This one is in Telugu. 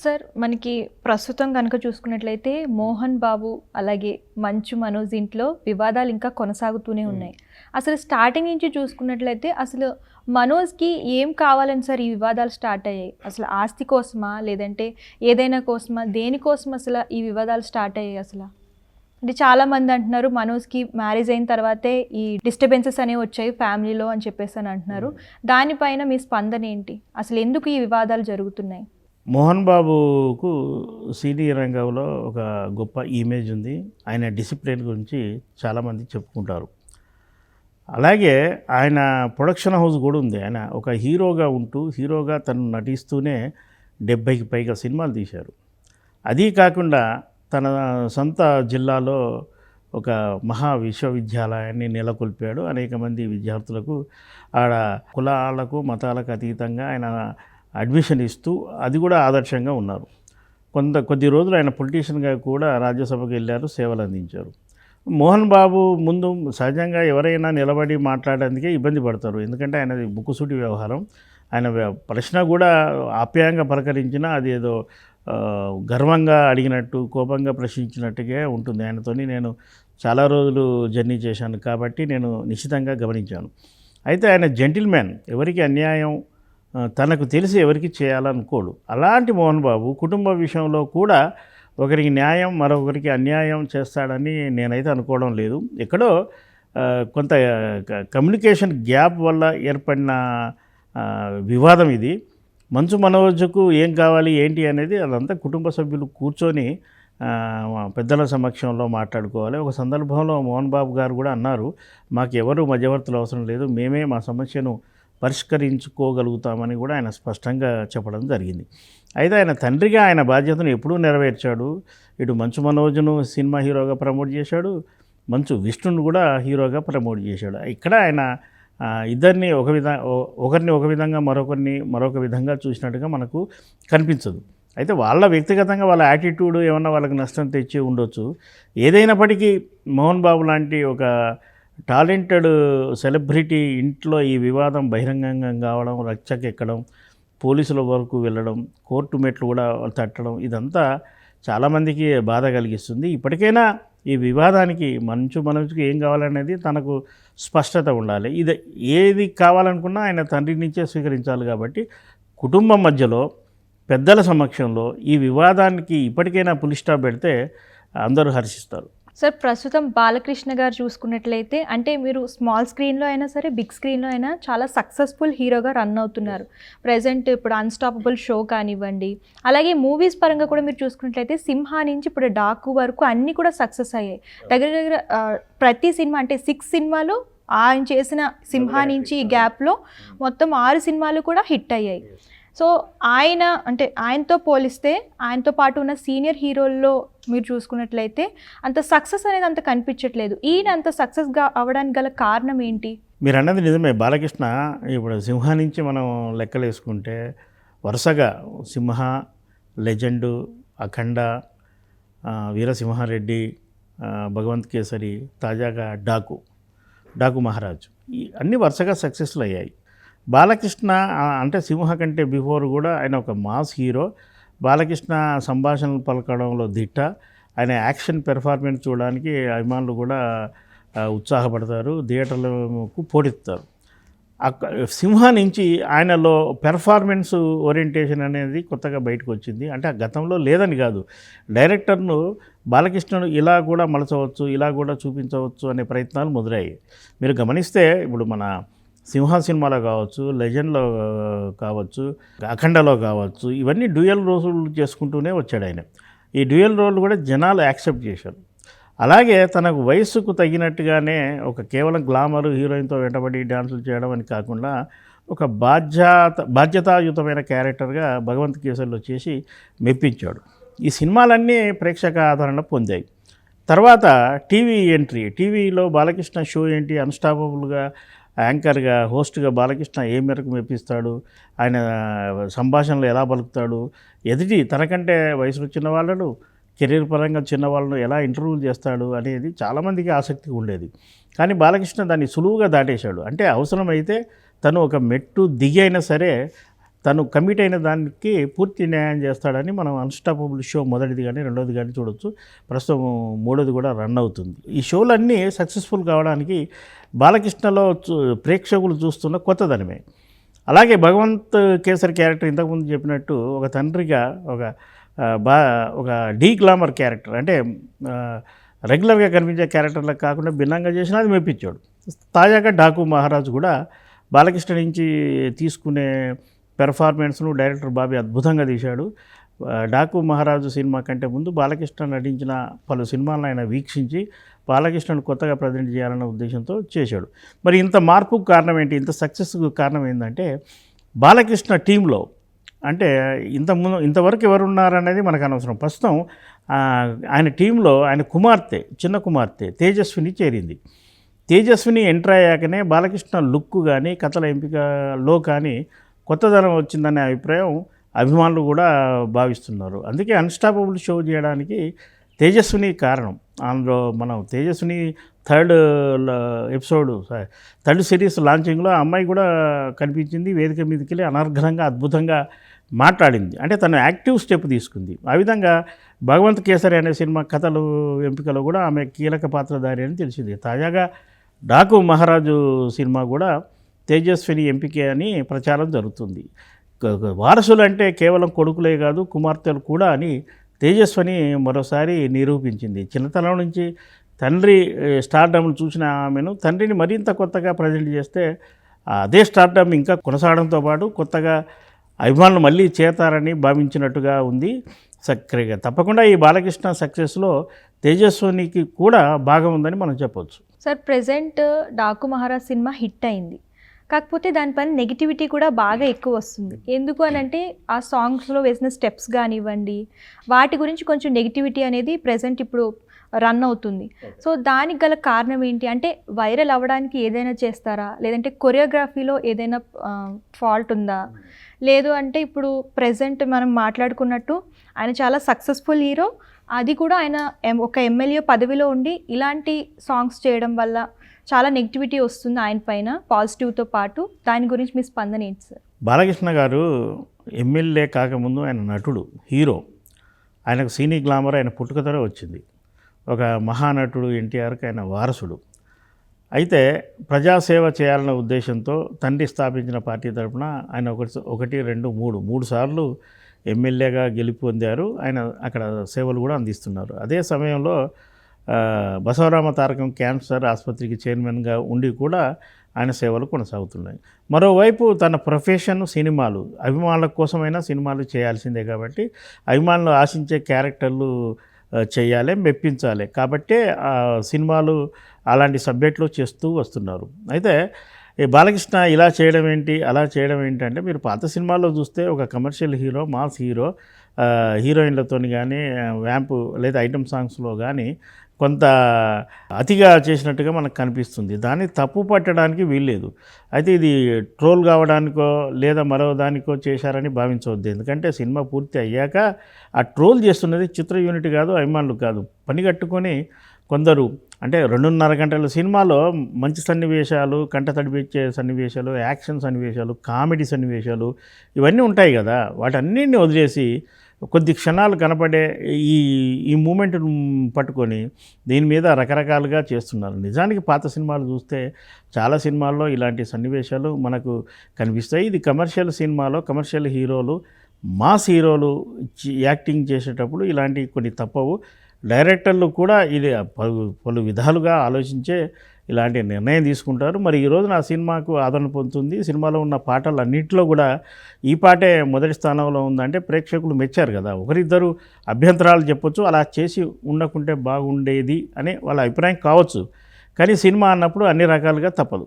సార్ మనకి ప్రస్తుతం కనుక చూసుకున్నట్లయితే మోహన్ బాబు అలాగే మంచు మనోజ్ ఇంట్లో వివాదాలు ఇంకా కొనసాగుతూనే ఉన్నాయి. అసలు స్టార్టింగ్ నుంచి చూసుకున్నట్లయితే అసలు మనోజ్కి ఏం కావాలని సార్ ఈ వివాదాలు స్టార్ట్ అయ్యాయి? అసలు ఆస్తి కోసమా లేదంటే ఏదైనా కోసమా, దేనికోసం అసలు ఈ వివాదాలు స్టార్ట్ అయ్యాయి? అసలు అంటే చాలామంది అంటున్నారు మనోజ్కి మ్యారేజ్ అయిన తర్వాతే ఈ డిస్టర్బెన్సెస్ అనేవి వచ్చాయి ఫ్యామిలీలో అని చెప్పేసి అని అంటున్నారు. దానిపైన మీ స్పందన ఏంటి? అసలు ఎందుకు ఈ వివాదాలు జరుగుతున్నాయి? మోహన్ బాబుకు సినీ రంగంలో ఒక గొప్ప ఇమేజ్ ఉంది. ఆయన డిసిప్లిన్ గురించి చాలామంది చెప్పుకుంటారు. అలాగే ఆయన ప్రొడక్షన్ హౌస్ కూడా ఉంది. ఆయన ఒక హీరోగా ఉంటూ హీరోగా తను నటిస్తూనే 70కి పైగా సినిమాలు తీశారు. అదీ కాకుండా తన సొంత జిల్లాలో ఒక మహా విశ్వవిద్యాలయాన్ని నెలకొల్పాడు. అనేక మంది విద్యార్థులకు ఆడ కులాలకు మతాలకు అతీతంగా ఆయన అడ్మిషన్ ఇస్తూ అది కూడా ఆదర్శంగా ఉన్నారు. కొద్ది రోజులు ఆయన పొలిటీషియన్గా కూడా రాజ్యసభకు వెళ్ళారు, సేవలు అందించారు. మోహన్ బాబు ముందు సహజంగా ఎవరైనా నిలబడి మాట్లాడేందుకే ఇబ్బంది పడతారు. ఎందుకంటే ఆయనది ముక్కుసూటి వ్యవహారం. ఆయన ప్రశ్న కూడా ఆప్యాయంగా పలకరించినా అది ఏదో గర్వంగా అడిగినట్టు, కోపంగా ప్రశ్నించినట్టుగా ఉంటుంది. ఆయనతోని నేను చాలా రోజులు జర్నీ చేశాను కాబట్టి నేను నిశ్చితంగా గమనించాను. అయితే ఆయన జెంటిల్మెన్, ఎవరికి అన్యాయం తనకు తెలిసి ఎవరికి చేయాలనుకోడు. అలాంటి మోహన్ బాబు కుటుంబ విషయంలో కూడా ఒకరికి న్యాయం మరొకరికి అన్యాయం చేస్తాడని నేనైతే అనుకోవడం లేదు. ఎక్కడో కొంత కమ్యూనికేషన్ గ్యాప్ వల్ల ఏర్పడిన వివాదం ఇది. మంచు మనోజ్కు ఏం కావాలి ఏంటి అనేది అదంతా కుటుంబ సభ్యులు కూర్చొని పెద్దల సమక్షంలో మాట్లాడుకోవాలి. ఒక సందర్భంలో మోహన్ బాబు గారు కూడా అన్నారు, మాకు ఎవరు మధ్యవర్తులు అవసరం లేదు, మేమే మా సమస్యను పరిష్కరించుకోగలుగుతామని కూడా ఆయన స్పష్టంగా చెప్పడం జరిగింది. అయితే ఆయన తండ్రిగా ఆయన బాధ్యతను ఎప్పుడూ నెరవేర్చాడు. ఇటు మంచు మనోజ్ను సినిమా హీరోగా ప్రమోట్ చేశాడు, మంచు విష్ణును కూడా హీరోగా ప్రమోట్ చేశాడు. ఇక్కడ ఆయన ఇద్దరిని ఒకరిని ఒక విధంగా మరొక విధంగా చూసినట్టుగా మనకు కనిపించదు. అయితే వాళ్ళ వ్యక్తిగతంగా వాళ్ళ యాటిట్యూడ్ ఏమన్నా వాళ్ళకి నష్టం తెచ్చి ఉండొచ్చు. ఏదైనప్పటికీ మోహన్ బాబు లాంటి ఒక టాలెంటెడ్ సెలబ్రిటీ ఇంట్లో ఈ వివాదం బహిరంగంగా కావడం, రచ్చకెక్కడం, పోలీసుల వరకు వెళ్ళడం, కోర్టు మెట్లు కూడా తట్టడం, ఇదంతా చాలామందికి బాధ కలిగిస్తుంది. ఇప్పటికైనా ఈ వివాదానికి మంచు మనోజ్కి ఏం కావాలనేది తనకు స్పష్టత ఉండాలి. ఏది కావాలనుకున్నా ఆయన తండ్రి నుంచే స్వీకరించాలి. కాబట్టి కుటుంబం మధ్యలో పెద్దల సమక్షంలో ఈ వివాదానికి ఇప్పటికైనా పులి స్టాప్ పెడితే అందరూ హర్షిస్తారు. సార్ ప్రస్తుతం బాలకృష్ణ గారు చూసుకున్నట్లయితే అంటే మీరు స్మాల్ స్క్రీన్లో అయినా సరే బిగ్ స్క్రీన్లో అయినా చాలా సక్సెస్ఫుల్ హీరోగా రన్ అవుతున్నారు. ప్రజెంట్ ఇప్పుడు అన్స్టాపబుల్ షో కానివ్వండి, అలాగే మూవీస్ పరంగా కూడా మీరు చూసుకున్నట్లయితే సింహ నుంచి ఇప్పుడు డాకు వరకు అన్నీ కూడా సక్సెస్ అయ్యాయి. దగ్గర ప్రతి సినిమా అంటే 6 సినిమాలు ఆయన చేసిన సింహ నుంచి గ్యాప్లో మొత్తం 6 సినిమాలు కూడా హిట్ అయ్యాయి. సో ఆయనతో పోలిస్తే ఆయనతో పాటు ఉన్న సీనియర్ హీరోల్లో మీరు చూసుకున్నట్లయితే అంత సక్సెస్ అనేది అంత కనిపించట్లేదు. ఈయన అంత సక్సెస్గా అవ్వడానికి గల కారణం ఏంటి? మీరు అన్నది నిజమే. బాలకృష్ణ ఇప్పుడు సింహ నుంచి మనం లెక్కలు వేసుకుంటే వరుసగా సింహ, లెజెండు, అఖండ, వీరసింహారెడ్డి, భగవంత్ కేసరి, తాజాగా డాకు మహారాజు, ఈ అన్ని వరుసగా సక్సెస్లు అయ్యాయి. బాలకృష్ణ అంటే సింహ కంటే బిఫోర్ కూడా ఆయన ఒక మాస్ హీరో. బాలకృష్ణ సంభాషణలు పలకడంలో దిట్ట. ఆయన యాక్షన్ పెర్ఫార్మెన్స్ చూడడానికి అభిమానులు కూడా ఉత్సాహపడతారు, థియేటర్లకు పోటెత్తారు. సింహ నుంచి ఆయనలో పెర్ఫార్మెన్స్ ఓరియంటేషన్ అనేది కొత్తగా బయటకు వచ్చింది. అంటే గతంలో లేదని కాదు, డైరెక్టర్ను బాలకృష్ణను ఇలా కూడా మలచవచ్చు, ఇలా కూడా చూపించవచ్చు అనే ప్రయత్నాలు మొదలయ్యాయి. మీరు గమనిస్తే ఇప్పుడు మన సింహ సినిమాలో కావచ్చు, లెజెండ్లో కావచ్చు, అఖండలో కావచ్చు, ఇవన్నీ డ్యూయల్ రోల్స్ చేసుకుంటూనే వచ్చాడు ఆయన. ఈ డ్యూయల్ రోల్ కూడా జనాలు యాక్సెప్ట్ చేశారు. అలాగే తనకు వయస్సుకు తగినట్టుగానే ఒక కేవలం గ్లామర్ హీరోయిన్తో వెంటబడి డ్యాన్సులు చేయడం అని కాకుండా ఒక బాధ్యతాయుతమైన క్యారెక్టర్గా భగవంత్ కేసరిలో చేసి మెప్పించాడు. ఈ సినిమాలన్నీ ప్రేక్షక ఆదరణ పొందాయి. తర్వాత టీవీలో బాలకృష్ణ షో ఏంటి, అన్స్టాపబుల్గా యాంకర్గా హోస్ట్గా బాలకృష్ణ ఏ మేరకు మెప్పిస్తాడు, ఆయన సంభాషణలు ఎలా పలుకుతాడు, ఎదుటి తనకంటే వయసులో చిన్నవాళ్ళను, కెరీర్ పరంగా చిన్నవాళ్ళను ఎలా ఇంటర్వ్యూలు చేస్తాడు అనేది చాలామందికి ఆసక్తి ఉండేది. కానీ బాలకృష్ణ దాన్ని సులువుగా దాటేశాడు. అంటే అవసరమైతే తను ఒక మెట్టు దిగి అయినా సరే తను కమిట్ అయిన దానికి పూర్తి న్యాయం చేస్తాడని మనం అన్స్టాపబుల్ షో మొదటిది కానీ రెండోది కానీ చూడొచ్చు. ప్రస్తుతం మూడోది కూడా రన్ అవుతుంది. ఈ షోలన్నీ సక్సెస్ఫుల్ కావడానికి బాలకృష్ణలో ప్రేక్షకులు చూస్తున్న కొత్తదనమే. అలాగే భగవంత్ కేసరి క్యారెక్టర్ ఇంతకుముందు చెప్పినట్టు ఒక తండ్రిగా ఒక డీ గ్లామర్ క్యారెక్టర్, అంటే రెగ్యులర్గా కనిపించే క్యారెక్టర్లకు కాకుండా భిన్నంగా చేసినా అది మెప్పించాడు. తాజాగా డాకు మహారాజు కూడా బాలకృష్ణ నుంచి తీసుకునే పెర్ఫార్మెన్స్ను డైరెక్టర్ బాబీ అద్భుతంగా తీశాడు. డాకు మహారాజు సినిమా కంటే ముందు బాలకృష్ణ నటించిన పలు సినిమాలను ఆయన వీక్షించి బాలకృష్ణను కొత్తగా ప్రజెంట్ చేయాలన్న ఉద్దేశంతో చేశాడు. మరి ఇంత మార్పుకు కారణం ఏంటి, ఇంత సక్సెస్కు కారణం ఏంటంటే బాలకృష్ణ టీంలో, అంటే ఇంతవరకు ఎవరున్నారనేది మనకు అనవసరం. ప్రస్తుతం ఆయన టీంలో ఆయన కుమార్తె, చిన్న కుమార్తె తేజస్విని చేరింది. తేజస్విని ఎంటర్ అయ్యాకనే బాలకృష్ణ లుక్ కానీ కథల ఎంపికలో కానీ కొత్తదనం వచ్చిందనే అభిప్రాయం అభిమానులు కూడా భావిస్తున్నారు. అందుకే అన్స్టాపబుల్ షో చేయడానికి తేజస్విని కారణం. అందులో మనం తేజస్విని థర్డ్ సిరీస్ లాంచింగ్లో అమ్మాయి కూడా కనిపించింది. వేదిక మీదకి వెళ్ళి అనర్ఘనంగా అద్భుతంగా మాట్లాడింది. అంటే తను యాక్టివ్ స్టెప్ తీసుకుంది. ఆ విధంగా భగవంత్ కేసరి అనే సినిమా కథలు ఎంపికలో కూడా ఆమె కీలక పాత్రధారి అని తెలిసింది. తాజాగా డాకు మహారాజు సినిమా కూడా తేజస్విని ఎంపికే అని ప్రచారం జరుగుతుంది. వారసులు అంటే కేవలం కొడుకులే కాదు, కుమార్తెలు కూడా అని తేజస్విని మరోసారి నిరూపించింది. చిన్నతనం నుంచి తండ్రి స్టార్డమ్ను చూసిన ఆమెను తండ్రిని మరింత కొత్తగా ప్రజెంట్ చేస్తే అదే స్టార్డమ్ ఇంకా కొనసాగడంతో పాటు కొత్తగా అభిమానులు మళ్ళీ చేతారని భావించినట్టుగా ఉంది. సక్రియంగా తప్పకుండా ఈ బాలకృష్ణ సక్సెస్లో తేజస్వినికి కూడా భాగం ఉందని మనం చెప్పవచ్చు. Sir, present Daaku Maharaj cinema hit అయింది, కాకపోతే దానిపైన నెగిటివిటీ కూడా బాగా ఎక్కువ వస్తుంది. ఎందుకు అని అంటే ఆ సాంగ్స్లో వేసిన స్టెప్స్ కానివ్వండి, వాటి గురించి కొంచెం నెగిటివిటీ అనేది ప్రెజెంట్ ఇప్పుడు రన్ అవుతుంది. సో దానికి గల కారణం ఏంటి అంటే వైరల్ అవ్వడానికి ఏదైనా చేస్తారా, లేదంటే కొరియోగ్రఫీలో ఏదైనా ఫాల్ట్ ఉందా, లేదు అంటే ఇప్పుడు ప్రెజెంట్ మనం మాట్లాడుకున్నట్టు ఆయన చాలా సక్సెస్ఫుల్ హీరో, అది కూడా ఆయన ఒక ఎమ్మెల్యే పదవిలో ఉండి ఇలాంటి సాంగ్స్ చేయడం వల్ల చాలా నెగిటివిటీ వస్తుంది ఆయన పైన పాజిటివ్తో పాటు. దాని గురించి మీ స్పందన ఏంటి సార్? బాలకృష్ణ గారు ఎమ్మెల్యే కాకముందు ఆయన నటుడు, హీరో. ఆయనకు సినీ గ్లామర్ ఆయన పుట్టుకతోనే వచ్చింది. ఒక మహానటుడు ఎన్టీఆర్కి ఆయన వారసుడు. అయితే ప్రజాసేవ చేయాలన్న ఉద్దేశంతో తండ్రి స్థాపించిన పార్టీ తరఫున ఆయన మూడు సార్లు ఎమ్మెల్యేగా గెలుపు పొందారు. ఆయన అక్కడ సేవలు కూడా అందిస్తున్నారు. అదే సమయంలో బసవరామ తారకం క్యాన్సర్ ఆసుపత్రికి చైర్మన్గా ఉండి కూడా ఆయన సేవలు కొనసాగుతున్నాయి. మరోవైపు తన ప్రొఫెషన్ సినిమాలు, అభిమానుల కోసమైనా సినిమాలు చేయాల్సిందే కాబట్టి అభిమానులు ఆశించే క్యారెక్టర్లు చేయాలి, మెప్పించాలి కాబట్టే సినిమాలు అలాంటి సబ్జెక్టులు చేస్తూ వస్తున్నారు. అయితే ఈ బాలకృష్ణ ఇలా చేయడం ఏంటి, అలా చేయడం ఏంటి అంటే మీరు పాత సినిమాల్లో చూస్తే ఒక కమర్షియల్ హీరో, మాస్ హీరో హీరోయిన్లతో కానీ వ్యాంపు లేదా ఐటమ్ సాంగ్స్లో కానీ కొంత అతిగా చేసినట్టుగా మనకు కనిపిస్తుంది. దాన్ని తప్పు పట్టడానికి వీల్లేదు. అయితే ఇది ట్రోల్ కావడానికో లేదా మరో దానికో చేశారని భావించవద్దు. ఎందుకంటే సినిమా పూర్తి అయ్యాక ఆ ట్రోల్ చేస్తున్నది చిత్ర యూనిట్ కాదు, అభిమానులు కాదు. పని కట్టుకొని కొందరు, అంటే 2.5 గంటల సినిమాలో మంచి సన్నివేశాలు, కంట తడిపించే సన్నివేశాలు, యాక్షన్ సన్నివేశాలు, కామెడీ సన్నివేశాలు ఇవన్నీ ఉంటాయి కదా, వాటన్నిటిని వదిలేసి కొద్ది క్షణాలు కనపడే ఈ మూమెంట్ను పట్టుకొని దీని మీద రకరకాలుగా చేస్తున్నారు. నిజానికి పాత సినిమాలు చూస్తే చాలా సినిమాల్లో ఇలాంటి సన్నివేశాలు మనకు కనిపిస్తాయి. ఇది కమర్షియల్ సినిమాలో కమర్షియల్ హీరోలు, మాస్ హీరోలు యాక్టింగ్ చేసేటప్పుడు ఇలాంటివి కొన్ని తప్పవు. డైరెక్టర్లు కూడా ఇది పలు విధాలుగా ఆలోచించే ఇలాంటి నిర్ణయం తీసుకుంటారు. మరి ఈ రోజున ఆ సినిమాకు ఆదరణ పొందుతుంది. సినిమాలో ఉన్న పాటలు అన్నింటిలో కూడా ఈ పాటే మొదటి స్థానంలో ఉందంటే ప్రేక్షకులు మెచ్చారు కదా. ఒకరిద్దరు అభ్యంతరాలు చెప్పొచ్చు, అలా చేసి ఉండకుంటే బాగుండేది అనే వాళ్ళ అభిప్రాయం కావచ్చు. కానీ సినిమా అన్నప్పుడు అన్ని రకాలుగా తప్పదు.